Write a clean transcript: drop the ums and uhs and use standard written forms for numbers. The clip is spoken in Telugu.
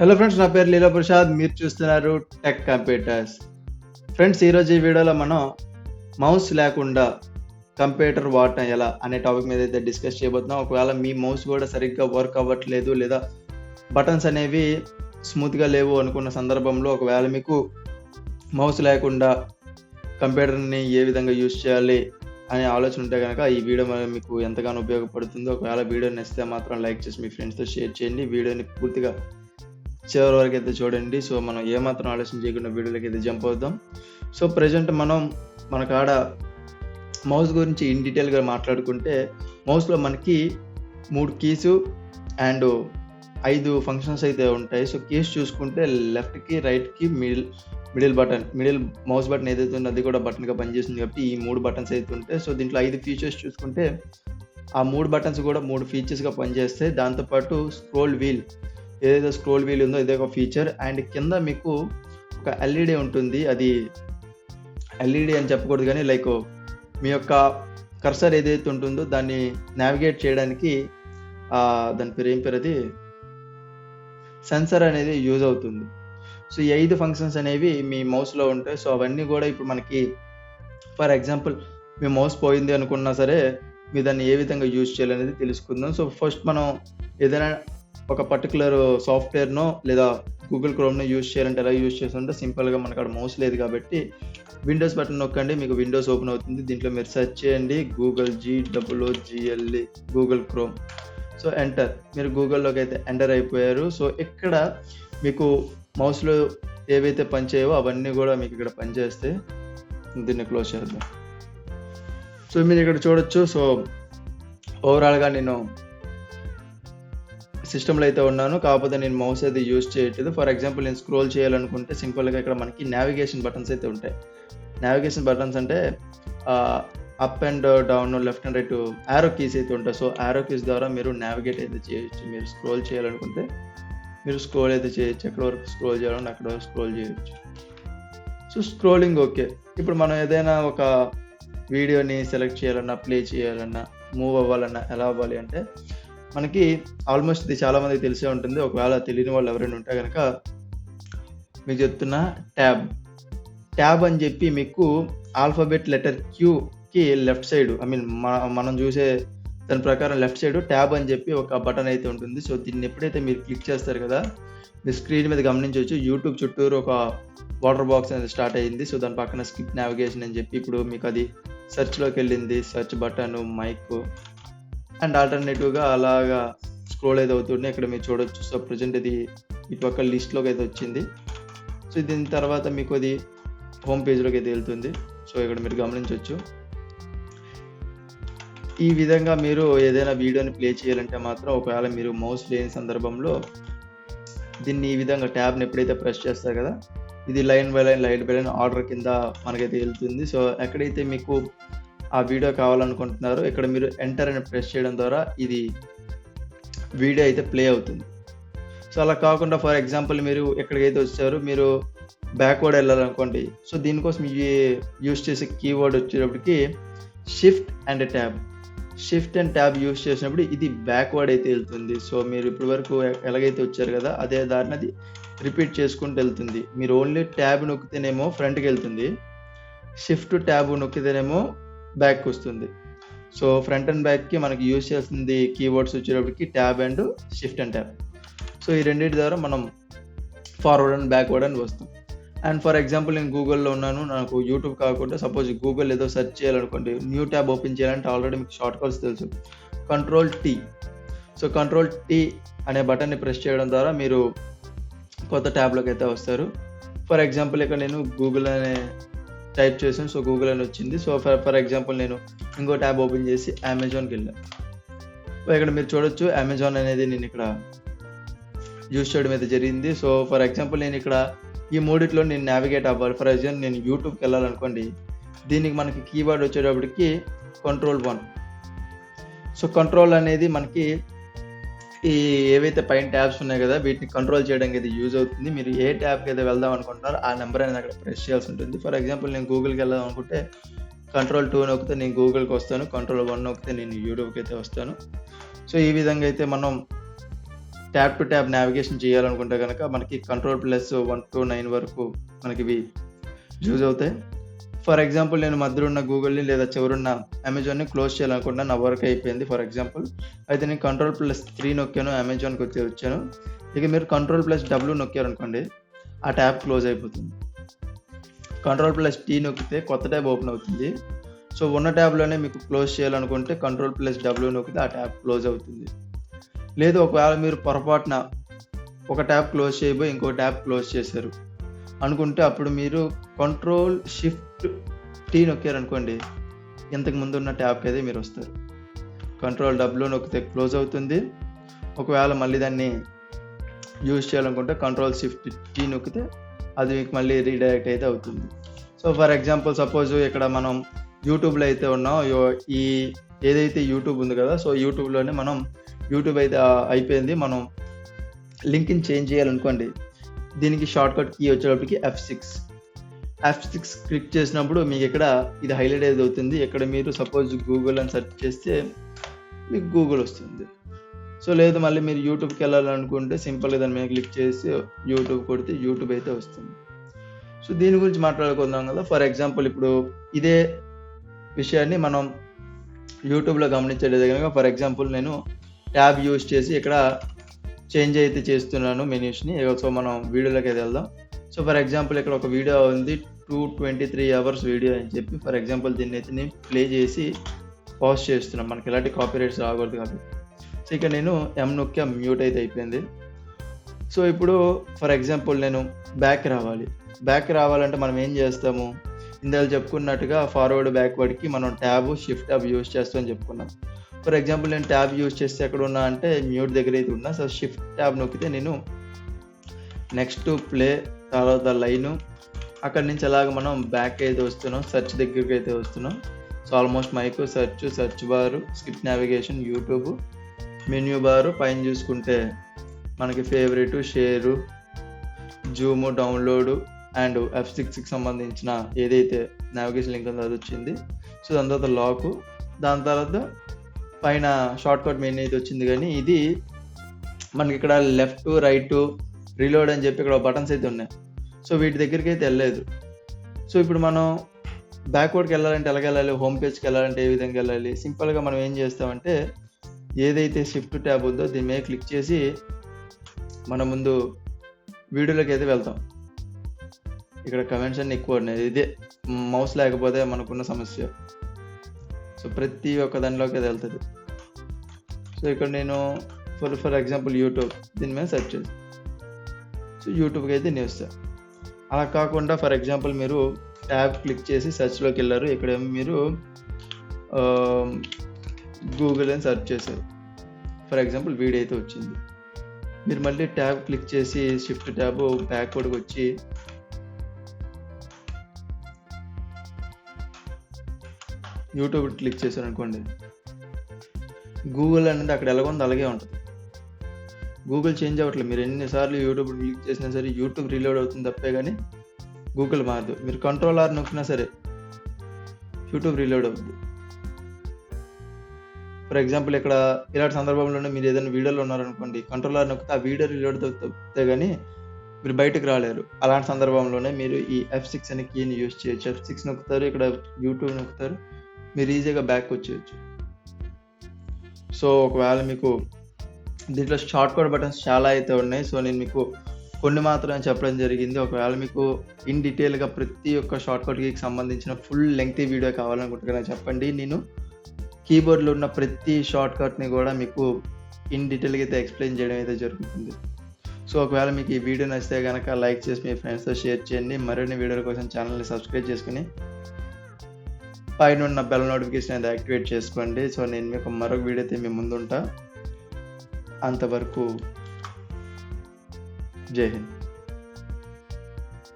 హలో ఫ్రెండ్స్, నా పేరు లీలా ప్రసాద్. మీరు చూస్తున్నారు టెక్ కంప్యూటర్స్. ఫ్రెండ్స్, ఈరోజు ఈ వీడియోలో మనం మౌస్ లేకుండా కంప్యూటర్ వాడటం ఎలా అనే టాపిక్ మీద అయితే డిస్కస్ చేయబోతున్నాం. ఒకవేళ మీ మౌస్ కూడా సరిగ్గా వర్క్ అవ్వట్లేదు, లేదా బటన్స్ అనేవి స్మూత్గా లేవు అనుకున్న సందర్భంలో, ఒకవేళ మీకు మౌస్ లేకుండా కంప్యూటర్ని ఏ విధంగా యూజ్ చేయాలి అనే ఆలోచన ఉంటే కనుక ఈ వీడియో మీకు ఎంతగానో ఉపయోగపడుతుందో. ఒకవేళ వీడియో నచ్చితే మాత్రం లైక్ చేసి మీ ఫ్రెండ్స్తో షేర్ చేయండి. వీడియోని పూర్తిగా చివరి వరకు అయితే చూడండి. సో మనం ఏమాత్రం ఆలోచన చేయకుండా వీడియోలోకి అయితే జంప్ అవుదాం. సో ప్రజెంట్ మనం మన కాడ మౌస్ గురించి ఇన్ డీటెయిల్గా మాట్లాడుకుంటే, మౌస్లో మనకి 3 కీసు అండ్ 5 ఫంక్షన్స్ అయితే ఉంటాయి. సో కీస్ చూసుకుంటే లెఫ్ట్కి, రైట్కి, మిడిల్ మౌస్ బటన్ ఏదైతే ఉందో అది కూడా బటన్గా పనిచేస్తుంది కాబట్టి ఈ 3 బటన్స్ అయితే ఉంటాయి. సో దీంట్లో 5 ఫీచర్స్ చూసుకుంటే ఆ 3 బటన్స్ కూడా 3 ఫీచర్స్గా పనిచేస్తాయి. దాంతోపాటు ఏదైతే స్క్రోల్ వీల్ ఉందో ఇదే ఒక ఫీచర్. అండ్ కింద మీకు ఒక ఎల్ఈడి ఉంటుంది. అది ఎల్ఈడి అని చెప్పకూడదు కానీ లైక్ మీ యొక్క కర్సర్ ఏదైతే ఉంటుందో దాన్ని నావిగేట్ చేయడానికి దాని పేరు ఏం పేరు, అది సెన్సర్ అనేది యూజ్ అవుతుంది. సో ఈ 5 ఫంక్షన్స్ అనేవి మీ మౌస్లో ఉంటాయి. సో అవన్నీ కూడా ఇప్పుడు మనకి ఫర్ ఎగ్జాంపుల్ మీ మౌస్ పోయింది అనుకున్నా సరే మీరు దాన్ని ఏ విధంగా యూజ్ చేయాలనేది తెలుసుకుందాం. సో ఫస్ట్ మనం ఏదైనా ఒక పర్టికులర్ సాఫ్ట్వేర్నో లేదా గూగుల్ క్రోమ్ను యూజ్ చేయాలంటే ఎలా యూజ్ చేస్తుంటే, సింపుల్గా మనకు అక్కడ మౌస్ లేదు కాబట్టి విండోస్ బటన్ నొక్కండి, మీకు విండోస్ ఓపెన్ అవుతుంది. దీంట్లో మీరు సెర్చ్ చేయండి గూగుల్ క్రోమ్. సో ఎంటర్, మీరు గూగుల్లోకి అయితే ఎంటర్ అయిపోయారు. సో ఇక్కడ మీకు మౌస్లో ఏవైతే పనిచేయవో అవన్నీ కూడా మీకు ఇక్కడ పనిచేస్తే దీన్ని క్లోజ్ చేద్దాం. సో మీరు ఇక్కడ చూడొచ్చు. సో ఓవరాల్గా నేను సిస్టంలో అయితే ఉన్నాను, కాకపోతే నేను మౌస్ అయితే యూజ్ చేయట్లేదు. ఫర్ ఎగ్జాంపుల్ నేను స్క్రోల్ చేయాలనుకుంటే సింపుల్గా ఇక్కడ మనకి నావిగేషన్ బటన్స్ అయితే ఉంటాయి. నావిగేషన్ బటన్స్ అంటే up and down, left and right arrow keys అయితే ఉంటాయి. సో యారో కీస్ ద్వారా మీరు నావిగేట్ అయితే చేయొచ్చు. మీరు స్క్రోల్ చేయాలనుకుంటే మీరు స్క్రోల్ అయితే చేయొచ్చు, ఎక్కడ వరకు స్క్రోల్ చేయాలంటే అక్కడ వరకు స్క్రోల్ చేయొచ్చు. So scrolling okay. ఇప్పుడు మనం ఏదైనా ఒక వీడియోని సెలెక్ట్ చేయాలన్నా, ప్లే చేయాలన్నా, మూవ్ అవ్వాలన్నా ఎలా అవ్వాలి అంటే, మనకి ఆల్మోస్ట్ ఇది చాలామందికి తెలిసే ఉంటుంది. ఒకవేళ తెలియని వాళ్ళు ఎవరైనా ఉంటే కనుక మీకు చెప్తున్నా, ట్యాబ్ అని చెప్పి మీకు ఆల్ఫాబెట్ లెటర్ క్యూకి లెఫ్ట్ సైడ్, మనం చూసే దాని ప్రకారం లెఫ్ట్ సైడ్ ట్యాబ్ అని చెప్పి ఒక బటన్ అయితే ఉంటుంది. సో దీన్ని ఎప్పుడైతే మీరు క్లిక్ చేస్తారు కదా, మీ స్క్రీన్ మీద గమనించవచ్చు యూట్యూబ్ చుట్టూరు ఒక వాటర్ బాక్స్ అనేది స్టార్ట్ అయ్యింది. సో దాని పక్కన స్కిప్ నావిగేషన్ అని చెప్పి ఇప్పుడు మీకు అది సెర్చ్లోకి వెళ్ళింది. సెర్చ్ బటన్, మైక్ అండ్ ఆల్టర్నేటివ్గా అలాగా స్క్రోల్ అయితే అవుతుంది. ఇక్కడ మీరు చూడొచ్చు. సో ప్రజెంట్ ఇది ఇటు పక్క లిస్ట్లోకి అయితే వచ్చింది. సో దీని తర్వాత మీకు అది హోమ్ పేజ్లోకి అయితే వెళ్తుంది. సో ఇక్కడ మీరు గమనించవచ్చు. ఈ విధంగా మీరు ఏదైనా వీడియోని ప్లే చేయాలంటే మాత్రం, ఒకవేళ మీరు మౌస్ లేని సందర్భంలో దీన్ని ఈ విధంగా ట్యాబ్ని ఎప్పుడైతే ప్రెస్ చేస్తారు కదా, ఇది లైన్ బై లైన్ ఆర్డర్ కింద మనకైతే వెళ్తుంది. సో ఎక్కడైతే మీకు ఆ వీడియో కావాలనుకుంటున్నారో ఇక్కడ మీరు ఎంటర్ అని ప్రెస్ చేయడం ద్వారా ఇది వీడియో అయితే ప్లే అవుతుంది. సో అలా కాకుండా ఫర్ ఎగ్జాంపుల్ మీరు ఎక్కడికైతే వచ్చారో మీరు బ్యాక్వర్డ్ వెళ్ళాలనుకోండి. సో దీనికోసం యూజ్ చేసే కీవర్డ్ వచ్చేటప్పటికి షిఫ్ట్ అండ్ ట్యాబ్ యూజ్ చేసినప్పుడు ఇది బ్యాక్వర్డ్ అయితే వెళ్తుంది. సో మీరు ఇప్పటి వరకు ఎలాగైతే వచ్చారు కదా అదే దారిని అది రిపీట్ చేసుకుంటూ వెళ్తుంది. మీరు ఓన్లీ ట్యాబ్ నొక్కితేనేమో ఫ్రంట్కి వెళ్తుంది, షిఫ్ట్ ట్యాబ్ నొక్కితేనేమో బ్యాక్ వస్తుంది. సో ఫ్రంట్ అండ్ బ్యాక్కి మనకి యూజ్ చేస్తుంది కీవర్డ్స్ వచ్చేటప్పటికి tab and shift and tab. So ఈ రెండింటి ద్వారా మనం ఫార్వర్డ్ అండ్ బ్యాక్వర్డ్ అని వస్తాం. అండ్ ఫర్ ఎగ్జాంపుల్ నేను గూగుల్లో ఉన్నాను, నాకు యూట్యూబ్ కాకుండా సపోజ్ గూగుల్ ఏదో సెర్చ్ చేయాలనుకోండి, న్యూ ట్యాబ్ ఓపెన్ చేయాలంటే ఆల్రెడీ మీకు షార్ట్ కట్స్ తెలుసు, Ctrl+T. సో Ctrl+T అనే బటన్ని ప్రెస్ చేయడం ద్వారా మీరు కొత్త ట్యాబ్లోకి అయితే వస్తారు. ఫర్ ఎగ్జాంపుల్ ఇక్కడ నేను గూగుల్ అనే టైప్ చేసాను. సో గూగుల్ అని వచ్చింది. సో ఫర్ ఎగ్జాంపుల్ నేను ఇంకో ట్యాబ్ ఓపెన్ చేసి అమెజాన్కి వెళ్ళాను. ఇక్కడ మీరు చూడొచ్చు అమెజాన్ అనేది నేను ఇక్కడ యూజ్ చేయడం అయితే జరిగింది. సో ఫర్ ఎగ్జాంపుల్ నేను ఇక్కడ ఈ మూడిట్లో నేను నావిగేట్ అవ్వాలి. ఫర్ ఎగ్జాంపుల్ నేను యూట్యూబ్కి వెళ్ళాలనుకోండి, దీనికి మనకి కీవర్డ్ వచ్చేటప్పటికి Ctrl+1. సో కంట్రోల్ అనేది మనకి ఈ ఏవైతే పైన ట్యాబ్స్ ఉన్నాయి కదా వీటిని కంట్రోల్ చేయడానికి అయితే యూజ్ అవుతుంది. మీరు ఏ ట్యాబ్కి అయితే వెళ్దాం అనుకుంటున్నారో ఆ నెంబర్ అనేది అక్కడ ప్రెస్ చేయాల్సి ఉంటుంది. ఫర్ ఎగ్జాంపుల్ నేను గూగుల్కి వెళ్దాం అనుకుంటే Ctrl+2 నొక్కితే నేను గూగుల్కి వస్తాను, Ctrl+1 నొక్కితే నేను యూట్యూబ్కి అయితే వస్తాను. సో ఈ విధంగా అయితే మనం ట్యాబ్ టు ట్యాబ్ నావిగేషన్ చేయాలనుకుంటే కనుక మనకి Ctrl+1 to 9 వరకు మనకి ఇవి యూజ్ అవుతాయి. ఫర్ ఎగ్జాంపుల్ నేను మధ్యలో ఉన్న గూగుల్ని లేదా చివరున్న అమెజాన్ని క్లోజ్ చేయాలనుకుంటున్నా, నా వర్క్ అయిపోయింది ఫర్ ఎగ్జాంపుల్. అయితే నేను Ctrl+3 నొక్కాను, అమెజాన్కి వచ్చాను. ఇక మీరు Ctrl+W నొక్కారనుకోండి, ఆ ట్యాబ్ క్లోజ్ అయిపోతుంది. Ctrl+T నొక్కితే కొత్త ట్యాబ్ ఓపెన్ అవుతుంది. సో ఉన్న ట్యాబ్లోనే మీకు క్లోజ్ చేయాలనుకుంటే Ctrl+W నొక్కితే ఆ ట్యాబ్ క్లోజ్ అవుతుంది. లేదు ఒకవేళ మీరు పొరపాటున ఒక ట్యాబ్ క్లోజ్ చేయబోయి ఇంకో ట్యాబ్ క్లోజ్ చేశారు అనుకుంటే అప్పుడు మీరు Ctrl+Shift+T నొక్కారనుకోండి, ఇంతకు ముందు ఉన్న ట్యాబ్కి అయితే మీరు వస్తారు. Ctrl+W నొక్కితే క్లోజ్ అవుతుంది. ఒకవేళ మళ్ళీ దాన్ని యూజ్ చేయాలనుకుంటే Ctrl+Shift+T నొక్కితే అది మీకు మళ్ళీ రీడైరెక్ట్ అయితే అవుతుంది. సో ఫర్ ఎగ్జాంపుల్ సపోజ్ ఇక్కడ మనం యూట్యూబ్లో అయితే ఉన్నాం, ఈ ఏదైతే యూట్యూబ్ ఉంది కదా, సో యూట్యూబ్లోనే మనం యూట్యూబ్ అయితే అయిపోయింది, మనం లింక్ని చేంజ్ చేయాలనుకోండి. దీనికి షార్ట్కట్ కీ వచ్చేటప్పటికి F6 క్లిక్ చేసినప్పుడు మీకు ఇక్కడ ఇది హైలైట్ అయితే అవుతుంది. ఇక్కడ మీరు సపోజ్ గూగుల్ అని సెర్చ్ చేస్తే మీకు గూగుల్ వస్తుంది. సో లేదు మళ్ళీ మీరు యూట్యూబ్కి వెళ్ళాలనుకుంటే సింపుల్గా దాని మీద క్లిక్ చేసి యూట్యూబ్ కొడితే యూట్యూబ్ అయితే వస్తుంది. సో దీని గురించి మాట్లాడుకుందాం కదా. ఫర్ ఎగ్జాంపుల్ ఇప్పుడు ఇదే విషయాన్ని మనం యూట్యూబ్లో గమనించేది కనుక ఫర్ ఎగ్జాంపుల్ నేను ట్యాబ్ యూజ్ చేసి ఇక్కడ చేంజ్ అయితే చేస్తున్నాను మెన్యూస్ని. సో మనం వీడియోలోకి అయితే వెళ్దాం. సో ఫర్ ఎగ్జాంపుల్ ఇక్కడ ఒక వీడియో ఉంది 223 hours వీడియో అని చెప్పి ఫర్ ఎగ్జాంపుల్ దీన్ని అయితే నేను ప్లే చేసి పాజ్ చేస్తున్నాను, మనకి ఎలాంటి కాపీరైట్స్ రాకూడదు కాబట్టి. సో ఇక్కడ నేను నొక్కి మ్యూట్ అయితే అయిపోయింది. సో ఇప్పుడు ఫర్ ఎగ్జాంపుల్ నేను బ్యాక్ రావాలంటే మనం ఏం చేస్తాము, ఇందాక చెప్పుకున్నట్టుగా ఫార్వర్డ్ బ్యాక్వర్డ్కి మనం ట్యాబ్ షిఫ్ట్ ట్యాబ్ యూజ్ చేస్తామని చెప్పుకున్నాం. ఫర్ ఎగ్జాంపుల్ నేను ట్యాబ్ యూజ్ చేస్తే ఎక్కడ ఉన్నా అంటే మ్యూట్ దగ్గర అయితే ఉన్నా. సో షిఫ్ట్ ట్యాబ్ నొక్కితే నేను నెక్స్ట్ ప్లే, తర్వాత లైను, అక్కడి నుంచి అలాగ మనం బ్యాక్ అయితే వస్తున్నాం, సెర్చ్ దగ్గరికి అయితే వస్తున్నాం. So almost mike, search bar, skip navigation, YouTube, menu bar, పైన చూసుకుంటే మనకి favourite, share, zoom, download and F6కి సంబంధించిన ఏదైతే నావిగేషన్ లింక్ ఉందో అది వచ్చింది. సో దాని తర్వాత లాకు, దాని తర్వాత పైన షార్ట్కట్ మెయిన్ అయితే వచ్చింది. కానీ ఇది మనకి ఇక్కడ లెఫ్ట్, రైట్, రీలోడ్ అని చెప్పి ఇక్కడ బటన్స్ అయితే ఉన్నాయి. సో వీటి దగ్గరికి అయితే వెళ్ళలేదు. సో ఇప్పుడు మనం బ్యాక్వర్డ్కి వెళ్ళాలంటే ఎలాగ వెళ్ళాలి, హోమ్ పేజ్కి వెళ్ళాలంటే ఏ విధంగా వెళ్ళాలి, సింపుల్గా మనం ఏం చేస్తామంటే ఏదైతే షిఫ్ట్ ట్యాబ్ ఉందో దీని మీద క్లిక్ చేసి మనం ముందు వీడియోలోకి అయితే వెళ్తాం. ఇక్కడ కమెంట్స్ అన్ని ఎక్కువ ఉన్నాయి, ఇదే మౌస్ లేకపోతే మనకున్న సమస్య. సో ప్రతి ఒక్క దానిలోకి అది వెళ్తుంది. సో ఇక్కడ నేను ఫర్ ఎగ్జాంపుల్ యూట్యూబ్ దీని మీద సెర్చ్ చేసి సో యూట్యూబ్కి అయితే నేను వస్తాను. అలా కాకుండా ఫర్ ఎగ్జాంపుల్ మీరు ట్యాబ్ క్లిక్ చేసి సెర్చ్లోకి వెళ్ళారు, ఇక్కడేమో మీరు గూగుల్ అని సెర్చ్ చేశారు. ఫర్ ఎగ్జాంపుల్ వీడియో అయితే వచ్చింది. మీరు మళ్ళీ ట్యాబ్ క్లిక్ చేసి షిఫ్ట్ ట్యాబ్ బ్యాక్వర్డ్కి వచ్చి యూట్యూబ్ క్లిక్ చేశారు అనుకోండి, గూగుల్ అనేది అక్కడ ఎలాగ ఉందో అలాగే ఉంటుంది. గూగుల్ చేంజ్ అవ్వట్లేదు. మీరు ఎన్నిసార్లు యూట్యూబ్ క్లిక్ చేసినా సరే యూట్యూబ్ రీలోడ్ అవుతుంది తప్పే కానీ గూగుల్ మారదు. మీరు Ctrl+R నొక్కినా సరే యూట్యూబ్ రీలోడ్ అవుతుంది. ఫర్ ఎగ్జాంపుల్ ఇక్కడ ఇలాంటి సందర్భంలోనే మీరు ఏదైనా వీడియోలో ఉన్నారనుకోండి, Ctrl+R నొక్కితే ఆ వీడియో రీలోడ్ అవుతే కానీ మీరు బయటకు రాలేరు. అలాంటి సందర్భంలోనే మీరు ఈ F6 అనే కీని యూజ్ చేయొచ్చు. F6 నొక్కుతారు, ఇక్కడ యూట్యూబ్ నొక్కుతారు, మీరు ఈజీగా బ్యాక్ వచ్చేయచ్చు. సో ఒకవేళ మీకు దీంట్లో షార్ట్కట్ బటన్స్ చాలా అయితే ఉన్నాయి. సో నేను మీకు కొన్ని మాత్రమే చెప్పడం జరిగింది. ఒకవేళ మీకు ఇన్ డీటెయిల్గా ప్రతి ఒక్క షార్ట్కట్ కీకి సంబంధించిన ఫుల్ లెంగ్తీ వీడియో కావాలనుకుంటున్నా చెప్పండి. నేను కీబోర్డ్లో ఉన్న ప్రతి షార్ట్కట్ని కూడా మీకు ఇన్ డీటెయిల్గా అయితే ఎక్స్ప్లెయిన్ చేయడం అయితే జరుగుతుంది. సో ఒకవేళ మీకు ఈ వీడియో నచ్చితే కనుక లైక్ చేసి మీ ఫ్రెండ్స్తో షేర్ చేయండి. మరిన్ని వీడియోల కోసం ఛానల్ని సబ్స్క్రైబ్ చేసుకుని పైన ఉన్న బెల్ నోటిఫికేషన్ అయితే యాక్టివేట్ చేసుకోండి. సో నేను మీకు మరొక వీడియో అయితే మీ ముందుంటా. అంతవరకు జై హింద్.